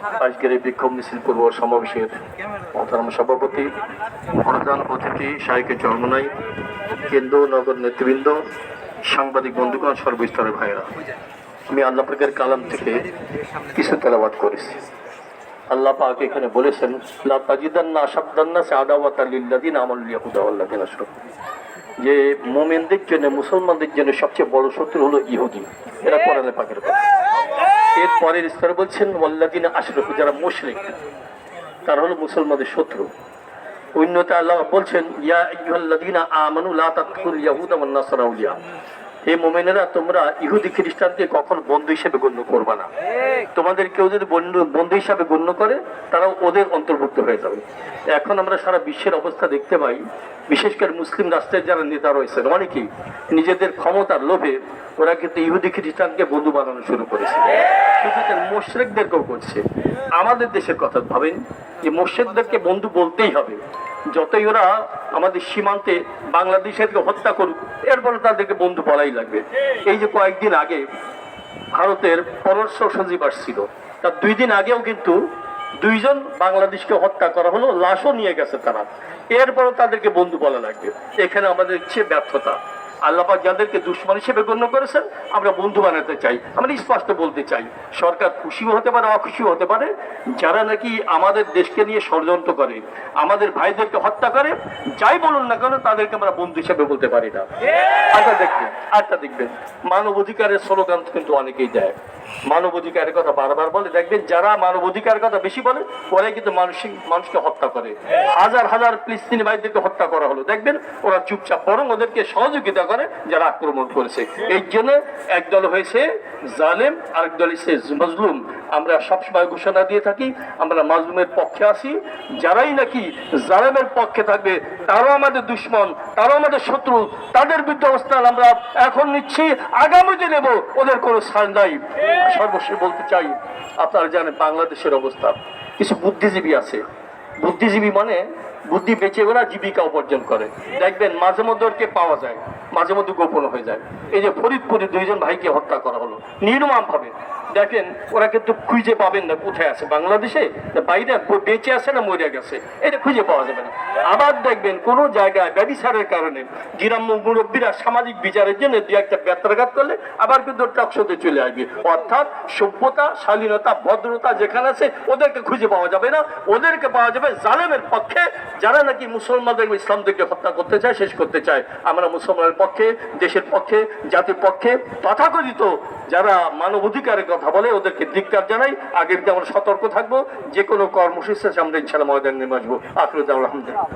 আজকের এই বিক্ষোভ মিছিল পূর্ব সমাবেশের মহতারাম সভাপতি, প্রধান অতিথি শাহেকে চরমনাই, কেন্দ্র নগর নেতৃবৃন্দ, সাংবাদিক বন্ধুগণ, সর্বস্তরের ভাইয়েরা, আমি আল্লাহ পাকের কালাম থেকে কিছু তেলাওয়াত করেছি। আল্লাহ পাক এখানে বলেছেন, লা তাজিদান্না আশাদ্দান্নাসি আদাওয়াতাল লিল্লাযিনা আমানুল ইয়াহুদা ওয়াল্লাযিনা আশরাকু, যে মুমিনদের জন্য, মুসলমানদের জন্য সবচেয়ে বড় শত্রু হলো ইহুদি। এরা কোরআনে পাকের কথা। এর পরের স্তরে বলছেন ওয়াল্লাযিনা আশরাকু, যারা মুশরিক, তারা হলো মুসলমানদের শত্রু। অন্যতে আল্লাহ বলছেন, ইয়া আইয়ুহাল্লাযিনা আমানু লা তাত্তাখিযুল ইয়াহুদা ওয়ান নাসারা আউলিয়া, হে মুমিনেরা, তোমরা ইহুদি খ্রিস্টানকে কখনো বন্ধু হিসেবে গণ্য করবা না। তোমাদের কেউ যদি বন্ধু হিসাবে গণ্য করে, তারাও ওদের অন্তর্ভুক্ত হয়ে যাবে। এখন আমরা সারা বিশ্বের অবস্থা দেখতে পাই, বিশেষ করে মুসলিম রাষ্ট্রের যারা নেতা রয়েছেন, অনেকেই নিজেদের ক্ষমতার লোভে ওরা কিন্তু ইহুদি খ্রিস্টানকে বন্ধু বানানো শুরু করেছে। শুধু মুশরিকদেরকেও করছে। আমাদের দেশের কথা ভাবেন, যে মুশরিকদেরকে বন্ধু বলতেই হবে। যতই ওরা আমাদের সীমান্তে বাংলাদেশেরকে হত্যা করুক, এরপরে তাদেরকে বন্ধু বলাই লাগবে। এই যে কয়েকদিন আগে ভারতের পররাষ্ট্র সচিব আসছিল, তার 2 দিন আগেও কিন্তু 2 জন বাংলাদেশকে হত্যা করা হলো, লাশও নিয়ে গেছে তারা। এরপরও তাদেরকে বন্ধু বলা লাগবে। এখানে আমাদের ইচ্ছে ব্যর্থতা। আল্লাহ পাক যাদেরকে দুশমন হিসেবে গণ্য করেছেন, আমরা বন্ধু বানাতে চাই। আমরা স্পষ্ট বলতে চাই, সরকার খুশিও হতে পারে, অখুশিও হতে পারে, যারা নাকি আমাদের দেশকে নিয়ে ষড়যন্ত্র করে, আমাদের ভাইদেরকে হত্যা করে, যাই বলুন না কেন, তাদেরকে আমরা বন্ধু হিসেবে বলতে পারি না। আচ্ছা দেখবেন মানব অধিকারের স্লোগান কিন্তু অনেকেই দেয়, মানব অধিকারের কথা বারবার বলে। দেখবেন যারা মানব অধিকারের কথা বেশি বলে, পরে কিন্তু মানুষকে হত্যা করে। হাজার হাজার ফিলিস্তিনি ভাইদেরকে হত্যা করা হলো, দেখবেন ওরা চুপচাপ, বরং ওদেরকে সহযোগিতা করে যারা আক্রমণ করেছে। এই জন্য একদল হয়েছে জালেম, আরেক দল হয়েছে মজলুম। আমরা সবসময় ঘোষণা দিয়ে থাকি, আমরা মাজলুমের পক্ষে আছি। যারাই নাকি জালেমের পক্ষে থাকবে, তারাও আমাদের দুশ্মন, তারাও আমাদের শত্রু। তাদের বিরুদ্ধে অবস্থান আমরা এখন নিচ্ছি, আগামীতে নেব, ওদের কোনো স্থান নাই। সর্বশেষ বলতে চাই, আপনারা জানেন বাংলাদেশের অবস্থা। কিছু বুদ্ধিজীবী আছে, বুদ্ধিজীবী মানে বুদ্ধি বেঁচে ওরা জীবিকা উপার্জন করে। দেখবেন মাঝে মধ্যে ওরকে পাওয়া যায়, মাঝে মধ্যে গোপন হয়ে যায়। এই যে ফরিদপুরে 2 জন ভাইকে হত্যা করা হলো নির্মম ভাবে, দেখেন ওরা কিন্তু খুঁজে পাবেন না কোথায় আছে, বাংলাদেশে বাইরে বেঁচে আছে না মরে গেছে, এটা খুঁজে পাওয়া যাবে না। আবার দেখবেন কোন জায়গায় ব্যভিচারের কারণে গ্রাম্য মুরব্বীরা সামাজিক বিচারের জন্য 2-1টা ব্যত্রাঘাত করলে আবার কিন্তু টকশোতে চলে আসবে। অর্থাৎ সভ্যতা, শালীনতা, ভদ্রতা যেখানে আছে, ওদেরকে খুঁজে পাওয়া যাবে না। ওদেরকে পাওয়া যাবে জালেমের পক্ষে, যারা নাকি মুসলমানদের, ইসলামদেরকে হত্যা করতে চায়, শেষ করতে চায়। আমরা মুসলমানের পক্ষে, দেশের পক্ষে, জাতির পক্ষে, তথাকথিত যারা মানবাধিকারের কথা বলে, ওদেরকে ধিক্কার জানাই। আগের দিকে আমরা সতর্ক থাকবো, যে কোনো কর্মসূচি আমরা ইনশাআল্লাহ ময়দানে নেমে আসবো। আখরুদ্দান আলহামদুলিল্লাহ।